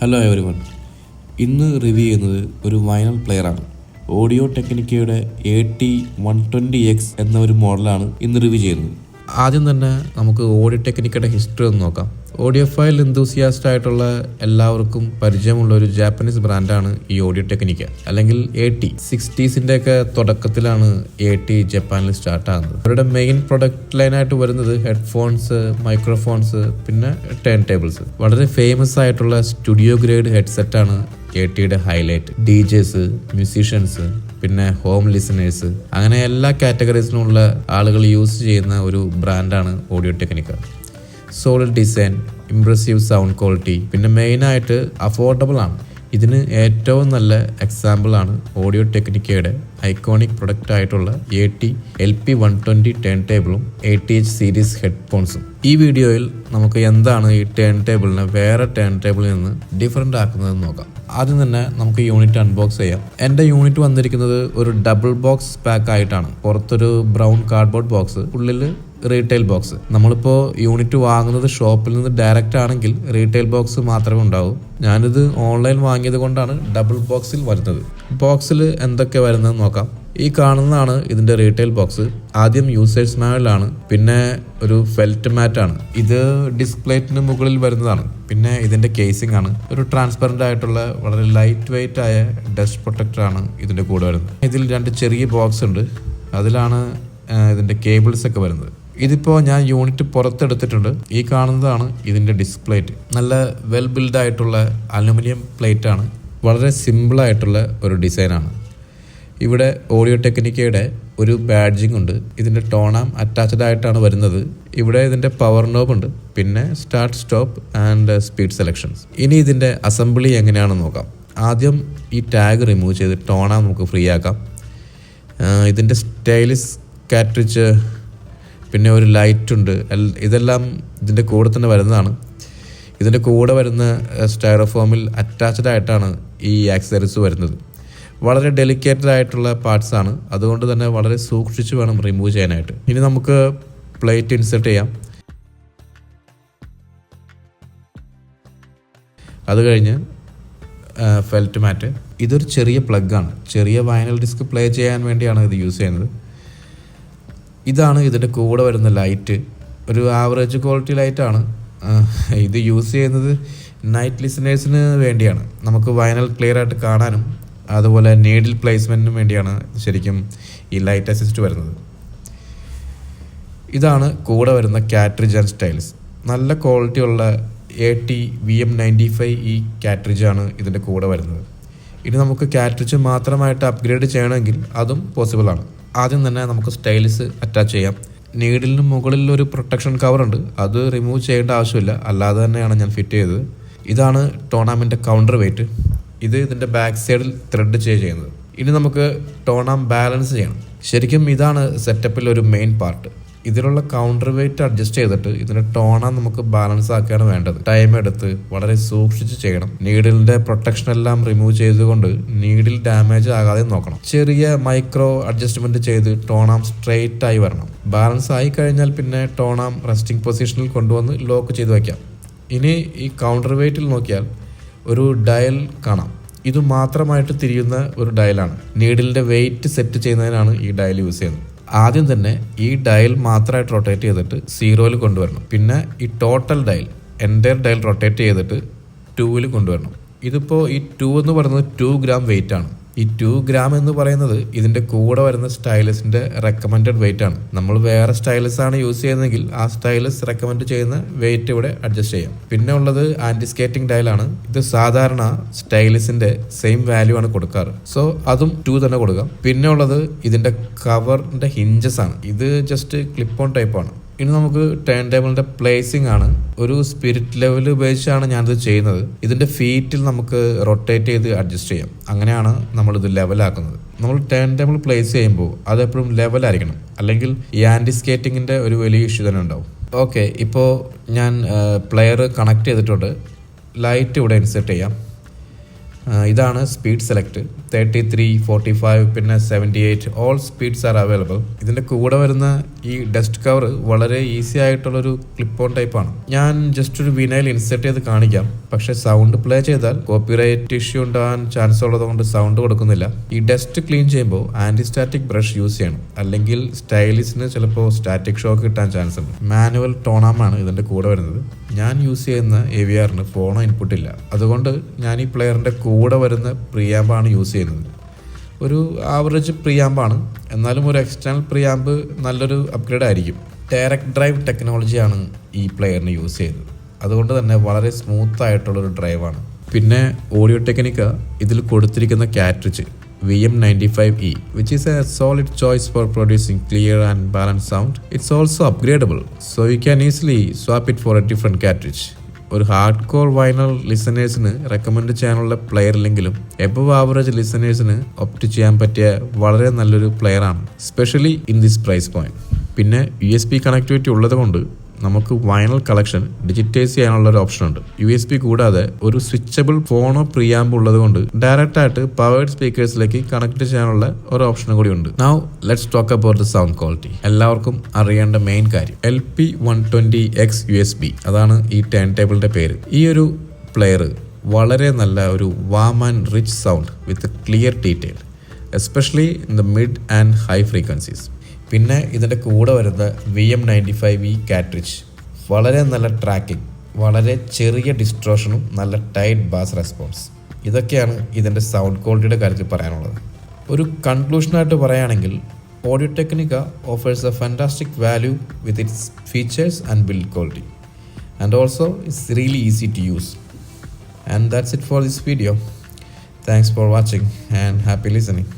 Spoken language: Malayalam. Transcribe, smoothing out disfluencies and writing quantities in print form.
Hello everyone. ഇന്ന് റിവ്യൂ ചെയ്യുന്നത് ഒരു വൈനൽ പ്ലെയറാണ്. ഓഡിയോ ടെക്നിക്കയുടെ AT120X എന്ന ഒരു മോഡലാണ് ഇന്ന് റിവ്യൂ ചെയ്യുന്നത്. ആദ്യം തന്നെ നമുക്ക് ഓഡിയോ ടെക്നിക്കയുടെ ഹിസ്റ്ററി ഒന്ന് നോക്കാം. ഓഡിയോ ഫയൽ എന്തൂസിയാസ്റ്റ് ആയിട്ടുള്ള എല്ലാവർക്കും പരിചയമുള്ള ഒരു ജാപ്പനീസ് ബ്രാൻഡാണ് ഈ ഓഡിയോ ടെക്നിക്ക, അല്ലെങ്കിൽ AT. 60s ഒക്കെ തുടക്കത്തിലാണ് AT ജപ്പാനിൽ സ്റ്റാർട്ട് ആകുന്നത്. അവരുടെ മെയിൻ പ്രൊഡക്റ്റ് ലൈനായിട്ട് വരുന്നത് ഹെഡ്ഫോൺസ്, മൈക്രോഫോൺസ്, പിന്നെ ടേൺ ടേബിൾസ്. വളരെ ഫേമസ് ആയിട്ടുള്ള സ്റ്റുഡിയോ ഗ്രേഡ് ഹെഡ്സെറ്റാണ് ATയുടെ ഹൈലൈറ്റ്. DJs, മ്യൂസീഷ്യൻസ്, പിന്നെ ഹോം ലിസണേഴ്സ്, അങ്ങനെ എല്ലാ കാറ്റഗറീസിനുമുള്ള ആളുകൾ യൂസ് ചെയ്യുന്ന ഒരു ബ്രാൻഡാണ് Audio Technica. Solid design, impressive sound quality, പിന്നെ മെയിനായിട്ട് അഫോർഡബിൾ ആണ്. ഇതിന് ഏറ്റവും നല്ല എക്സാമ്പിൾ ആണ് ഓഡിയോ ടെക്നിക്കയുടെ ഐക്കോണിക് പ്രൊഡക്റ്റ് ആയിട്ടുള്ള AT LP120 ടേൺ ടേബിളും ATH സീരീസ് ഹെഡ്ഫോൺസും. ഈ വീഡിയോയിൽ നമുക്ക് എന്താണ് ഈ ടേൺ ടേബിളിനെ വേറെ ടേൺ ടേബിളിൽ നിന്ന് ഡിഫറെൻ്റ് ആക്കുന്നതെന്ന് നോക്കാം. ആദ്യം തന്നെ നമുക്ക് യൂണിറ്റ് അൺബോക്സ് ചെയ്യാം. എൻ്റെ യൂണിറ്റ് വന്നിരിക്കുന്നത് ഒരു ഡബിൾ ബോക്സ് പാക്ക് ആയിട്ടാണ്. പുറത്തൊരു ബ്രൗൺ കാർഡ്ബോർഡ് ബോക്സ്, ഉള്ളിൽ റീറ്റെയിൽ ബോക്സ്. നമ്മളിപ്പോൾ യൂണിറ്റ് വാങ്ങുന്നത് ഷോപ്പിൽ നിന്ന് ഡയറക്റ്റ് ആണെങ്കിൽ റീറ്റെയിൽ ബോക്സ് മാത്രമേ ഉണ്ടാവൂ. ഞാനിത് ഓൺലൈൻ വാങ്ങിയത് കൊണ്ടാണ് ഡബിൾ ബോക്സിൽ വരുന്നത്. ബോക്സിൽ എന്തൊക്കെ വരുന്നതെന്ന് നോക്കാം. ഈ കാണുന്നതാണ് ഇതിൻ്റെ റീറ്റെയിൽ ബോക്സ്. ആദ്യം യൂസേഴ്സ് മാനുവലാണ്, പിന്നെ ഒരു ഫെൽറ്റ് മാറ്റാണ്. ഇത് ഡിസ്പ്ലേറ്റിന് മുകളിൽ വരുന്നതാണ്. പിന്നെ ഇതിൻ്റെ കേസിംഗ് ആണ്. ഒരു ട്രാൻസ്പെറൻ്റ് ആയിട്ടുള്ള വളരെ ലൈറ്റ് വെയിറ്റ് ആയ ഡസ്റ്റ് പ്രൊട്ടക്ടറാണ് ഇതിൻ്റെ കൂടെ വരുന്നത്. ഇതിൽ 2 ചെറിയ ബോക്സ് ഉണ്ട്, അതിലാണ് ഇതിൻ്റെ കേബിൾസ് ഒക്കെ വരുന്നത്. ഇതിപ്പോൾ ഞാൻ യൂണിറ്റ് പുറത്തെടുത്തിട്ടുണ്ട്. ഈ കാണുന്നതാണ് ഇതിൻ്റെ ഡിസ്പ്ലേറ്റ്. നല്ല വെൽ ബിൽഡ് ആയിട്ടുള്ള അലുമിനിയം പ്ലേറ്റ് ആണ്. വളരെ സിമ്പിളായിട്ടുള്ള ഒരു ഡിസൈനാണ്. ഇവിടെ ഓഡിയോ ടെക്നിക്കയുടെ ഒരു ബാഡ്ജിങ് ഉണ്ട്. ഇതിൻ്റെ ടോണാം അറ്റാച്ച്ഡ് ആയിട്ടാണ് വരുന്നത്. ഇവിടെ ഇതിൻ്റെ പവർ നോബ് ഉണ്ട്, പിന്നെ start, stop and speed selections. ഇനി ഇതിൻ്റെ അസംബ്ലി എങ്ങനെയാണെന്ന് നോക്കാം. ആദ്യം ഈ ടാഗ് റിമൂവ് ചെയ്ത് ടോണാം നമുക്ക് ഫ്രീ ആക്കാം. ഇതിൻ്റെ സ്റ്റൈലിസ് കാട്രിഡ്ജ്, പിന്നെ ഒരു ലൈറ്റ് ഉണ്ട്. ഇതെല്ലാം ഇതിൻ്റെ കൂടെ തന്നെ വരുന്നതാണ്. ഇതിൻ്റെ കൂടെ വരുന്ന സ്റ്റൈറോഫോമിൽ അറ്റാച്ച്ഡ് ആയിട്ടാണ് ഈ ആക്സസറീസ് വരുന്നത്. വളരെ ഡെലിക്കേറ്റഡ് ആയിട്ടുള്ള പാർട്സ് ആണ്, അതുകൊണ്ട് തന്നെ വളരെ സൂക്ഷിച്ച് വേണം റിമൂവ് ചെയ്യാനായിട്ട്. ഇനി നമുക്ക് പ്ലേറ്റ് ഇൻസേർട്ട് ചെയ്യാം. അത് കഴിഞ്ഞ് ഫെൽറ്റ് മാറ്റ്. ഇതൊരു ചെറിയ പ്ലഗാണ്. ചെറിയ വൈനൽ ഡിസ്ക് പ്ലേ ചെയ്യാൻ വേണ്ടിയാണ് ഇത് യൂസ് ചെയ്യുന്നത്. ഇതാണ് ഇതിൻ്റെ കൂടെ വരുന്ന ലൈറ്റ്. ഒരു ആവറേജ് ക്വാളിറ്റി ലൈറ്റാണ്. ഇത് യൂസ് ചെയ്യുന്നത് നൈറ്റ് ലിസണേഴ്സിന് വേണ്ടിയാണ്. നമുക്ക് വൈനൽ ക്ലിയർ ആയിട്ട് കാണാനും അതുപോലെ നീഡിൽ പ്ലേസ്മെൻറ്റിനും വേണ്ടിയാണ് ശരിക്കും ഈ ലൈറ്റ് അസിസ്റ്റ് വരുന്നത്. ഇതാണ് കൂടെ വരുന്ന കാട്രിഡ്ജ് ആൻഡ് സ്റ്റൈൽസ്. നല്ല ക്വാളിറ്റി ഉള്ള AT VM95 ഈ കാട്രിഡ്ജാണ് ഇതിൻ്റെ കൂടെ വരുന്നത്. ഇനി നമുക്ക് കാട്രിഡ്ജ് മാത്രമായിട്ട് അപ്ഗ്രേഡ് ചെയ്യണമെങ്കിൽ അതും പോസിബിളാണ്. ആദ്യം തന്നെ നമുക്ക് സ്റ്റൈലിസ് അറ്റാച്ച് ചെയ്യാം. നീഡിലിന് മുകളിൽ ഒരു പ്രൊട്ടക്ഷൻ കവറുണ്ട്, അത് റിമൂവ് ചെയ്യേണ്ട ആവശ്യമില്ല, അല്ലാതെ തന്നെയാണ് ഞാൻ ഫിറ്റ് ചെയ്തത്. ഇതാണ് ടോണാമിൻ്റെ കൗണ്ടർ വെയിറ്റ്. ഇത് ഇതിൻ്റെ ബാക്ക് സൈഡിൽ ത്രെഡ് ചെയ്യുന്നത്. ഇനി നമുക്ക് ടോണാം ബാലൻസ് ചെയ്യണം. ശരിക്കും ഇതാണ് സെറ്റപ്പിൽ ഒരു മെയിൻ പാർട്ട്. ഇതിലുള്ള കൗണ്ടർ വെയിറ്റ് അഡ്ജസ്റ്റ് ചെയ്തിട്ട് ഇതിൻ്റെ ടോണാം നമുക്ക് ബാലൻസ് ആക്കുകയാണ് വേണ്ടത്. ടൈം എടുത്ത് വളരെ സൂക്ഷിച്ച് ചെയ്യണം. നീഡിലിൻ്റെ പ്രൊട്ടക്ഷൻ എല്ലാം റിമൂവ് ചെയ്തുകൊണ്ട് നീഡിൽ ഡാമേജ് ആകാതെ നോക്കണം. ചെറിയ മൈക്രോ അഡ്ജസ്റ്റ്മെന്റ് ചെയ്ത് ടോണാം സ്ട്രെയിറ്റ് ആയി വരണം. ബാലൻസ് ആയി കഴിഞ്ഞാൽ പിന്നെ ടോണാം റെസ്റ്റിംഗ് പൊസിഷനിൽ കൊണ്ടുവന്ന് ലോക്ക് ചെയ്ത് വയ്ക്കാം. ഇനി ഈ കൗണ്ടർ വെയിറ്റിൽ നോക്കിയാൽ ഒരു ഡയൽ കാണാം. ഇത് മാത്രമായിട്ട് തിരിയുന്ന ഒരു ഡയലാണ്. നീഡിലിൻ്റെ വെയിറ്റ് സെറ്റ് ചെയ്യുന്നതിനാണ് ഈ ഡയൽ യൂസ് ചെയ്യുന്നത്. ആദ്യം തന്നെ ഈ ഡയൽ മാത്രമായിട്ട് റൊട്ടേറ്റ് ചെയ്തിട്ട് 0-ൽ കൊണ്ടുവരണം. പിന്നെ ഈ total dial, entire dial rotate ചെയ്തിട്ട് 2-ൽ കൊണ്ടുവരണം. ഇതിപ്പോൾ ഈ 2 എന്ന് പറയുന്നത് 2 ഗ്രാം വെയിറ്റ് ആണ്. ഈ 2 ഗ്രാം എന്ന് പറയുന്നത് ഇതിൻ്റെ കൂടെ വരുന്ന സ്റ്റൈലസിൻ്റെ റെക്കമെൻഡഡ് വെയിറ്റ് ആണ്. നമ്മൾ വേറെ സ്റ്റൈലസ് ആണ് യൂസ് ചെയ്യുന്നതെങ്കിൽ ആ സ്റ്റൈലസ് റെക്കമെൻഡ് ചെയ്യുന്ന വെയിറ്റ് ഇവിടെ അഡ്ജസ്റ്റ് ചെയ്യാം. പിന്നെ ഉള്ളത് ആൻറ്റി സ്കേറ്റിംഗ് ഡയലാണ്. ഇത് സാധാരണ സ്റ്റൈലസിൻ്റെ സെയിം വാല്യൂ ആണ് കൊടുക്കാറ്, സോ അതും 2 തന്നെ കൊടുക്കാം. പിന്നെ ഉള്ളത് ഇതിൻ്റെ കവറിൻ്റെ ഹിഞ്ചസ് ആണ്. ഇത് ജസ്റ്റ് ക്ലിപ്പ് ഓൺ ടൈപ്പ് ആണ്. ഇനി നമുക്ക് ടേൺ ടേബിളിൻ്റെ പ്ലേസിംഗ് ആണ്. ഒരു സ്പിരിറ്റ് ലെവൽ ഉപയോഗിച്ചാണ് ഞാനിത് ചെയ്യുന്നത്. ഇതിൻ്റെ ഫീറ്റിൽ നമുക്ക് റൊട്ടേറ്റ് ചെയ്ത് അഡ്ജസ്റ്റ് ചെയ്യാം. അങ്ങനെയാണ് നമ്മളിത് ലെവലാക്കുന്നത്. നമ്മൾ ടേൺ ടേബിൾ പ്ലേസ് ചെയ്യുമ്പോൾ അതെപ്പോഴും ലെവലായിരിക്കണം, അല്ലെങ്കിൽ ഈ ആൻറ്റി സ്കേറ്റിങ്ങിൻ്റെ ഒരു വലിയ ഇഷ്യൂ തന്നെ ഉണ്ടാവും. ഓക്കെ, ഇപ്പോൾ ഞാൻ പ്ലെയർ കണക്ട് ചെയ്തിട്ടുണ്ട്. ലൈറ്റ് ഇവിടെ ഇൻസേർട്ട് ചെയ്യാം. ഇതാണ് സ്പീഡ് സെലക്ട്. 33, 45, പിന്നെ 78 ഓൾ സ്പീഡ്സ് ആർ അവൈലബിൾ. ഇതിൻ്റെ കൂടെ വരുന്ന ഈ ഡസ്റ്റ് കവർ വളരെ ഈസി ആയിട്ടുള്ളൊരു ക്ലിപ്പ് ഓൺ ടൈപ്പാണ്. ഞാൻ ജസ്റ്റ് ഒരു വിനൈൽ ഇൻസെർട്ട് ചെയ്ത് കാണിക്കാം. പക്ഷെ സൗണ്ട് പ്ലേ ചെയ്താൽ കോപ്പിറൈറ്റ് ഇഷ്യൂ ഉണ്ടാകാൻ ചാൻസ് ഉള്ളത് കൊണ്ട് സൗണ്ട് കൊടുക്കുന്നില്ല. ഈ ഡസ്റ്റ് ക്ലീൻ ചെയ്യുമ്പോൾ ആന്റി സ്റ്റാറ്റിക് ബ്രഷ് യൂസ് ചെയ്യണം, അല്ലെങ്കിൽ സ്റ്റൈലിസിന് ചിലപ്പോൾ സ്റ്റാറ്റിക് ഷോക്ക് കിട്ടാൻ ചാൻസ് ഉണ്ട്. മാനുവൽ ടോണാമാണ് ഇതിന്റെ കൂടെ വരുന്നത്. ഞാൻ യൂസ് ചെയ്യുന്ന AVRന് ഫോണോ ഇൻപുട്ട് ഇല്ല, അതുകൊണ്ട് ഞാൻ ഈ പ്ലെയറിന്റെ കൂടെ വരുന്ന പ്രിയാമ്പാണ് യൂസ് ചെയ്യുന്നത്. ഒരു ആവറേജ് പ്രിയാമ്പാണ്, എന്നാലും ഒരു എക്സ്റ്റേണൽ പ്രിയാമ്പ് നല്ലൊരു അപ്ഗ്രേഡ് ആയിരിക്കും. ഡയറക്റ്റ് ഡ്രൈവ് ടെക്നോളജിയാണ് ഈ പ്ലെയറിന് യൂസ് ചെയ്തത്, അതുകൊണ്ട് തന്നെ വളരെ സ്മൂത്ത് ആയിട്ടുള്ളൊരു ഡ്രൈവാണ്. പിന്നെ ഓഡിയോ ടെക്നിക്ക ഇതിൽ കൊടുത്തിരിക്കുന്ന cartridge VM95E, which is a solid choice for producing clear and balanced sound. It's also upgradable, so you can easily swap it for a different cartridge. ഒരു ഹാർഡ് കോർ വൈനൽ ലിസണേഴ്സിന് റെക്കമെൻഡ് ചെയ്യാനുള്ള പ്ലെയർ ഇല്ലെങ്കിലും എബവ് ആവറേജ് ലിസണേഴ്സിന് ഒപ്റ്റ് ചെയ്യാൻ പറ്റിയ വളരെ നല്ലൊരു പ്ലെയർ ആണ്, specially in this price point. പിന്നെ USB കണക്ടിവിറ്റി ഉള്ളത് കൊണ്ട് നമുക്ക് വൈനൽ കളക്ഷൻ ഡിജിറ്റൈസ് ചെയ്യാനുള്ള ഒരു ഓപ്ഷൻ ഉണ്ട്. USB കൂടാതെ ഒരു സ്വിച്ചബിൾ ഫോണോ പ്രിയാമ്പ് ഉള്ളത് കൊണ്ട് ഡയറക്റ്റ് ആയിട്ട് പവേർഡ് സ്പീക്കേഴ്സിലേക്ക് കണക്ട് ചെയ്യാനുള്ള ഒരു ഓപ്ഷനും കൂടി ഉണ്ട്. Now let's talk about the sound quality. എല്ലാവർക്കും അറിയേണ്ട മെയിൻ കാര്യം LP120X USB, അതാണ് ഈ ടേൺ ടേബിളിന്റെ പേര്. ഈ ഒരു പ്ലെയർ വളരെ നല്ല ഒരു warm and rich sound with clear detail, especially in the mid and high frequencies. പിന്നെ ഇതിൻ്റെ കൂടെ വരുന്ന VM95E കാട്രിഡ്ജ് വളരെ നല്ല ട്രാക്കിംഗ്, വളരെ ചെറിയ ഡിസ്ട്രോഷനും നല്ല ടൈറ്റ് ബാസ് റെസ്പോൺസ്. ഇതൊക്കെയാണ് ഇതിൻ്റെ സൗണ്ട് ക്വാളിറ്റിയുടെ കാര്യത്തിൽ പറയാനുള്ളത്. ഒരു കൺക്ലൂഷനായിട്ട് പറയുകയാണെങ്കിൽ Audio Technica offers a fantastic value with its features and build quality, and also it's really easy to use. And that's it for this video. Thanks for watching and happy listening.